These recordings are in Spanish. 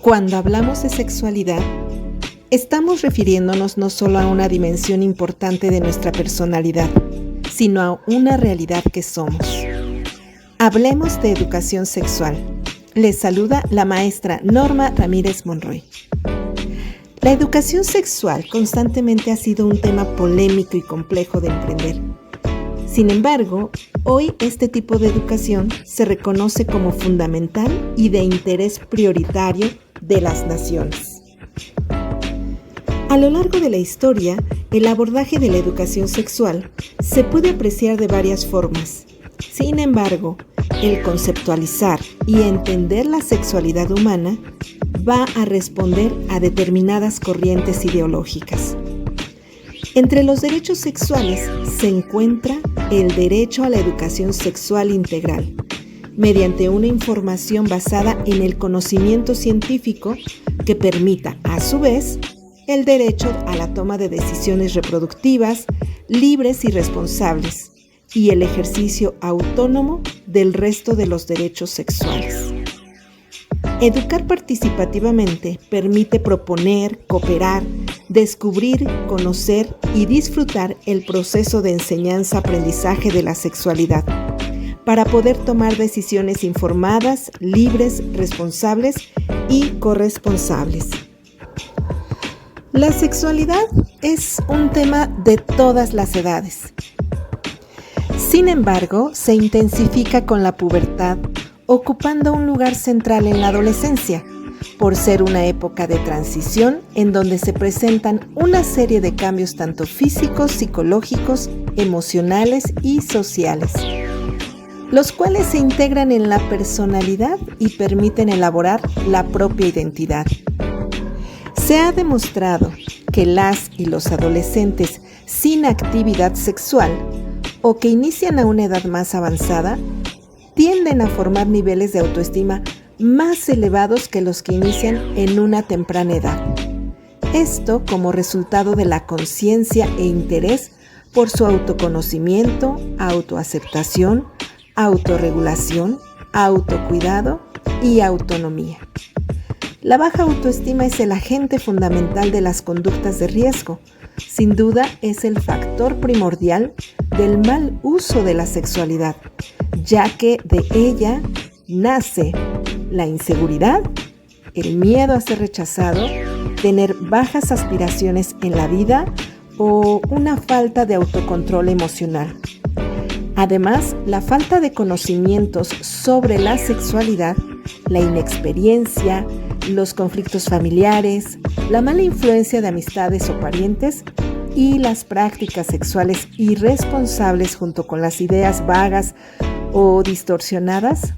Cuando hablamos de sexualidad, estamos refiriéndonos no solo a una dimensión importante de nuestra personalidad, sino a una realidad que somos. Hablemos de educación sexual. Les saluda la maestra Norma Ramírez Monroy. La educación sexual constantemente ha sido un tema polémico y complejo de emprender. Sin embargo, hoy este tipo de educación se reconoce como fundamental y de interés prioritario de las naciones. A lo largo de la historia, el abordaje de la educación sexual se puede apreciar de varias formas. Sin embargo, el conceptualizar y entender la sexualidad humana va a responder a determinadas corrientes ideológicas. Entre los derechos sexuales se encuentra el derecho a la educación sexual integral, mediante una información basada en el conocimiento científico que permita, a su vez, el derecho a la toma de decisiones reproductivas, libres y responsables, y el ejercicio autónomo del resto de los derechos sexuales. Educar participativamente permite proponer, cooperar, descubrir, conocer y disfrutar el proceso de enseñanza-aprendizaje de la sexualidad, para poder tomar decisiones informadas, libres, responsables y corresponsables. La sexualidad es un tema de todas las edades. Sin embargo, se intensifica con la pubertad, ocupando un lugar central en la adolescencia, por ser una época de transición en donde se presentan una serie de cambios tanto físicos, psicológicos, emocionales y sociales, los cuales se integran en la personalidad y permiten elaborar la propia identidad. Se ha demostrado que las y los adolescentes sin actividad sexual o que inician a una edad más avanzada tienden a formar niveles de autoestima más elevados que los que inician en una temprana edad. Esto como resultado de la conciencia e interés por su autoconocimiento, autoaceptación, autorregulación, autocuidado y autonomía. La baja autoestima es el agente fundamental de las conductas de riesgo. Sin duda es el factor primordial del mal uso de la sexualidad, ya que de ella nace la inseguridad, el miedo a ser rechazado, tener bajas aspiraciones en la vida o una falta de autocontrol emocional. Además, la falta de conocimientos sobre la sexualidad, la inexperiencia, los conflictos familiares, la mala influencia de amistades o parientes y las prácticas sexuales irresponsables junto con las ideas vagas o distorsionadas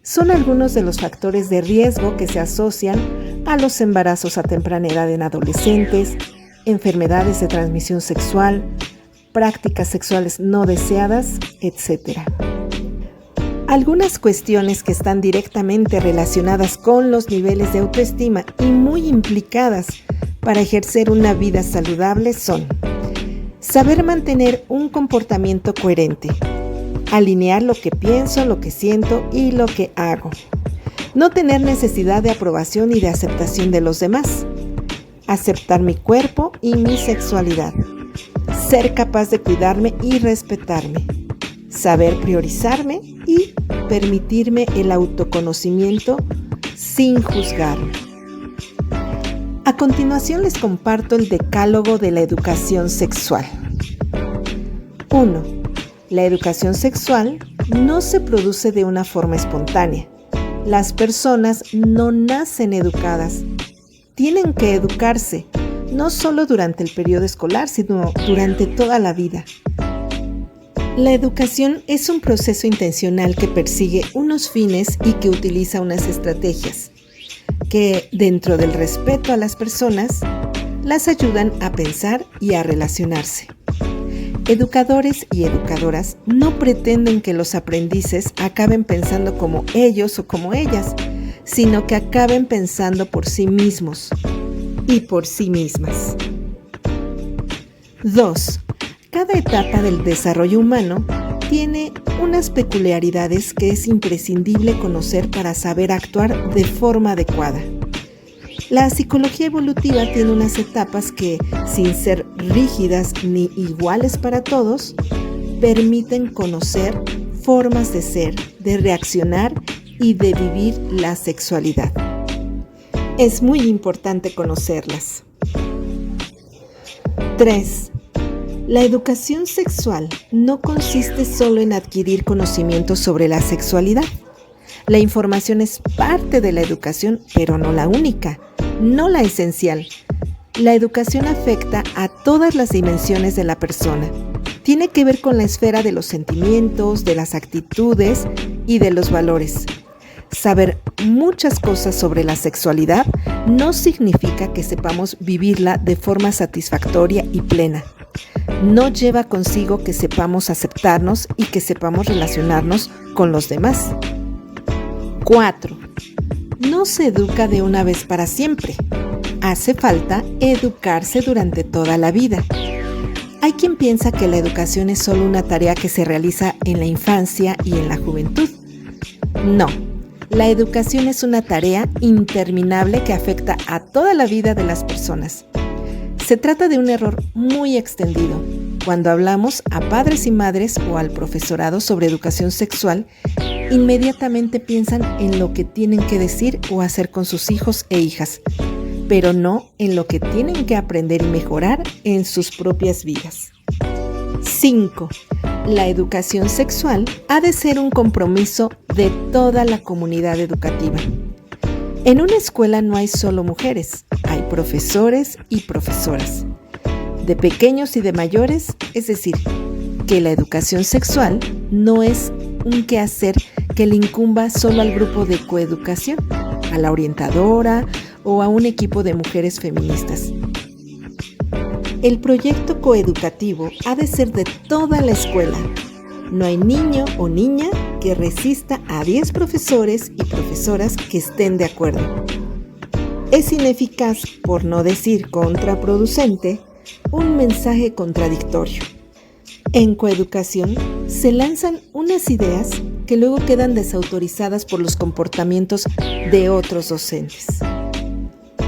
son algunos de los factores de riesgo que se asocian a los embarazos a temprana edad en adolescentes, enfermedades de transmisión sexual, prácticas sexuales no deseadas, etc. Algunas cuestiones que están directamente relacionadas con los niveles de autoestima y muy implicadas para ejercer una vida saludable son: saber mantener un comportamiento coherente, alinear lo que pienso, lo que siento y lo que hago, no tener necesidad de aprobación y de aceptación de los demás, aceptar mi cuerpo y mi sexualidad, ser capaz de cuidarme y respetarme, saber priorizarme y permitirme el autoconocimiento sin juzgarme. A continuación les comparto el decálogo de la educación sexual. 1. La educación sexual no se produce de una forma espontánea. Las personas no nacen educadas. Tienen que educarse, no solo durante el periodo escolar, sino durante toda la vida. La educación es un proceso intencional que persigue unos fines y que utiliza unas estrategias que, dentro del respeto a las personas, las ayudan a pensar y a relacionarse. Educadores y educadoras no pretenden que los aprendices acaben pensando como ellos o como ellas, sino que acaben pensando por sí mismos y por sí mismas. 2. Cada etapa del desarrollo humano tiene unas peculiaridades que es imprescindible conocer para saber actuar de forma adecuada. La psicología evolutiva tiene unas etapas que, sin ser rígidas ni iguales para todos, permiten conocer formas de ser, de reaccionar y de vivir la sexualidad. Es muy importante conocerlas. 3. La educación sexual no consiste solo en adquirir conocimientos sobre la sexualidad. La información es parte de la educación, pero no la única, no la esencial. La educación afecta a todas las dimensiones de la persona. Tiene que ver con la esfera de los sentimientos, de las actitudes y de los valores. Saber muchas cosas sobre la sexualidad no significa que sepamos vivirla de forma satisfactoria y plena. No lleva consigo que sepamos aceptarnos y que sepamos relacionarnos con los demás. 4. No se educa de una vez para siempre. Hace falta educarse durante toda la vida. Hay quien piensa que la educación es solo una tarea que se realiza en la infancia y en la juventud. No, la educación es una tarea interminable que afecta a toda la vida de las personas. Se trata de un error muy extendido. Cuando hablamos a padres y madres o al profesorado sobre educación sexual, inmediatamente piensan en lo que tienen que decir o hacer con sus hijos e hijas, pero no en lo que tienen que aprender y mejorar en sus propias vidas. 5. La educación sexual ha de ser un compromiso de toda la comunidad educativa. En una escuela no hay solo mujeres, hay profesores y profesoras, de pequeños y de mayores, es decir, que la educación sexual no es un quehacer que le incumba solo al grupo de coeducación, a la orientadora o a un equipo de mujeres feministas. El proyecto coeducativo ha de ser de toda la escuela. No hay niño o niña que resista a 10 profesores y profesoras que estén de acuerdo. Es ineficaz, por no decir contraproducente, un mensaje contradictorio. En coeducación se lanzan unas ideas que luego quedan desautorizadas por los comportamientos de otros docentes.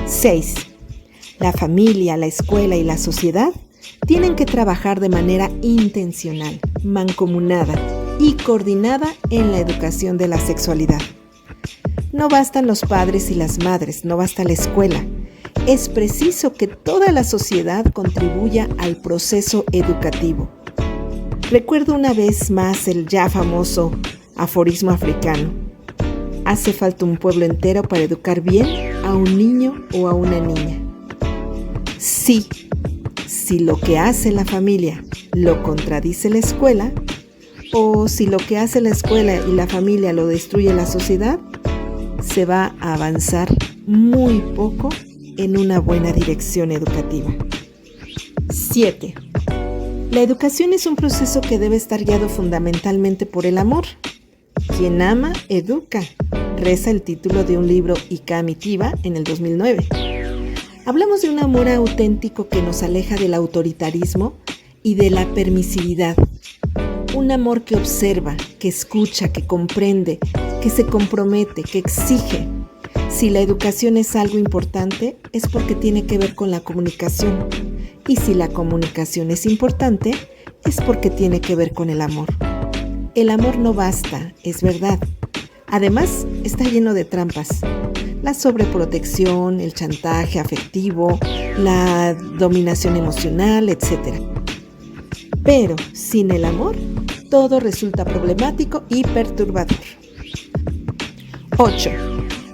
6. La familia, la escuela y la sociedad tienen que trabajar de manera intencional, mancomunada y coordinada en la educación de la sexualidad. No bastan los padres y las madres, no basta la escuela. Es preciso que toda la sociedad contribuya al proceso educativo. Recuerdo una vez más el ya famoso aforismo africano: hace falta un pueblo entero para educar bien a un niño o a una niña. Sí, si lo que hace la familia lo contradice la escuela, o si lo que hace la escuela y la familia lo destruye la sociedad, se va a avanzar muy poco en una buena dirección educativa. 7. La educación es un proceso que debe estar guiado fundamentalmente por el amor. Quien ama, educa, reza el título de un libro Ika Amitiva en el 2009. Hablamos de un amor auténtico que nos aleja del autoritarismo y de la permisividad. Un amor que observa, que escucha, que comprende, que se compromete, que exige. Si la educación es algo importante, es porque tiene que ver con la comunicación. Y si la comunicación es importante, es porque tiene que ver con el amor. El amor no basta, es verdad. Además, está lleno de trampas. La sobreprotección, el chantaje afectivo, la dominación emocional, etc. Pero sin el amor, todo resulta problemático y perturbador. 8.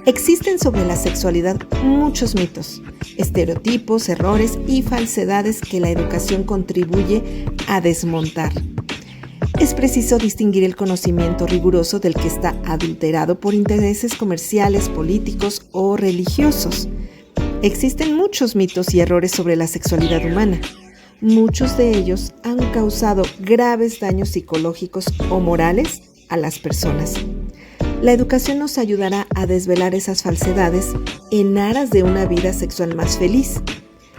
Existen sobre la sexualidad muchos mitos, estereotipos, errores y falsedades que la educación contribuye a desmontar. Es preciso distinguir el conocimiento riguroso del que está adulterado por intereses comerciales, políticos o religiosos. Existen muchos mitos y errores sobre la sexualidad humana. Muchos de ellos han causado graves daños psicológicos o morales a las personas. La educación nos ayudará a desvelar esas falsedades en aras de una vida sexual más feliz.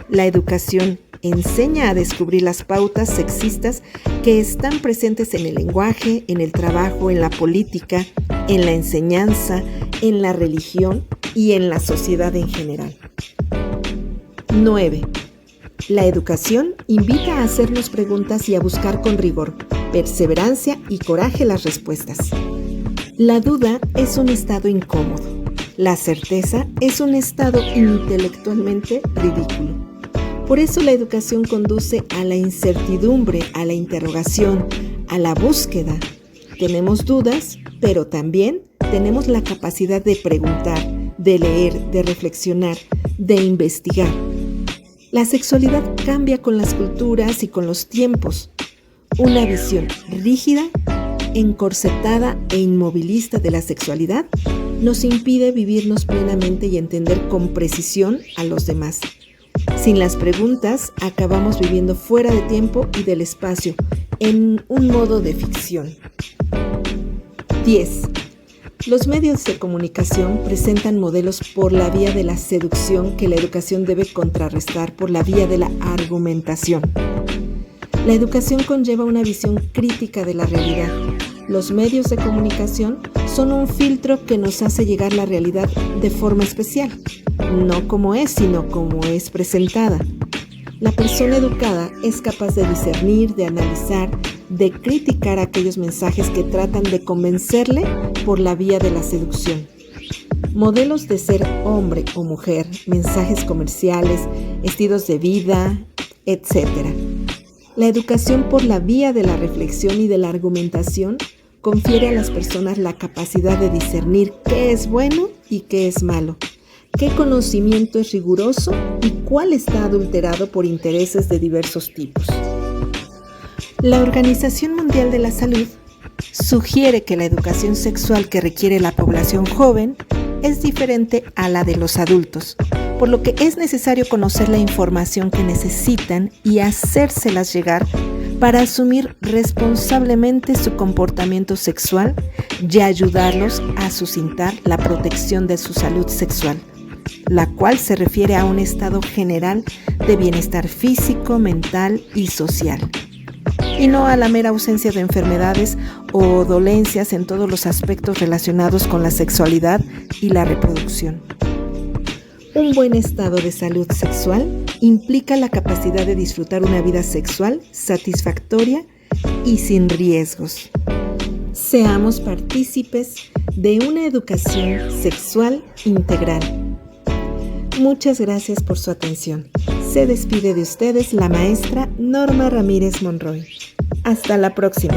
La educación enseña a descubrir las pautas sexistas que están presentes en el lenguaje, en el trabajo, en la política, en la enseñanza, en la religión y en la sociedad en general. 9. La educación invita a hacernos preguntas y a buscar con rigor, perseverancia y coraje las respuestas. La duda es un estado incómodo. La certeza es un estado intelectualmente ridículo. Por eso la educación conduce a la incertidumbre, a la interrogación, a la búsqueda. Tenemos dudas, pero también tenemos la capacidad de preguntar, de leer, de reflexionar, de investigar. La sexualidad cambia con las culturas y con los tiempos. Una visión rígida, encorsetada e inmovilista de la sexualidad nos impide vivirnos plenamente y entender con precisión a los demás. Sin las preguntas, acabamos viviendo fuera de tiempo y del espacio, en un modo de ficción. 10. Los medios de comunicación presentan modelos por la vía de la seducción que la educación debe contrarrestar por la vía de la argumentación. La educación conlleva una visión crítica de la realidad. Los medios de comunicación son un filtro que nos hace llegar la realidad de forma especial, no como es, sino como es presentada. La persona educada es capaz de discernir, de analizar, de criticar aquellos mensajes que tratan de convencerle por la vía de la seducción. Modelos de ser hombre o mujer, mensajes comerciales, estilos de vida, etc. La educación por la vía de la reflexión y de la argumentación confiere a las personas la capacidad de discernir qué es bueno y qué es malo, qué conocimiento es riguroso y cuál está adulterado por intereses de diversos tipos. La Organización Mundial de la Salud sugiere que la educación sexual que requiere la población joven es diferente a la de los adultos, por lo que es necesario conocer la información que necesitan y hacérselas llegar para asumir responsablemente su comportamiento sexual y ayudarlos a suscitar la protección de su salud sexual, la cual se refiere a un estado general de bienestar físico, mental y social, y no a la mera ausencia de enfermedades o dolencias en todos los aspectos relacionados con la sexualidad y la reproducción. Un buen estado de salud sexual implica la capacidad de disfrutar una vida sexual satisfactoria y sin riesgos. Seamos partícipes de una educación sexual integral. Muchas gracias por su atención. Se despide de ustedes la maestra Norma Ramírez Monroy. Hasta la próxima.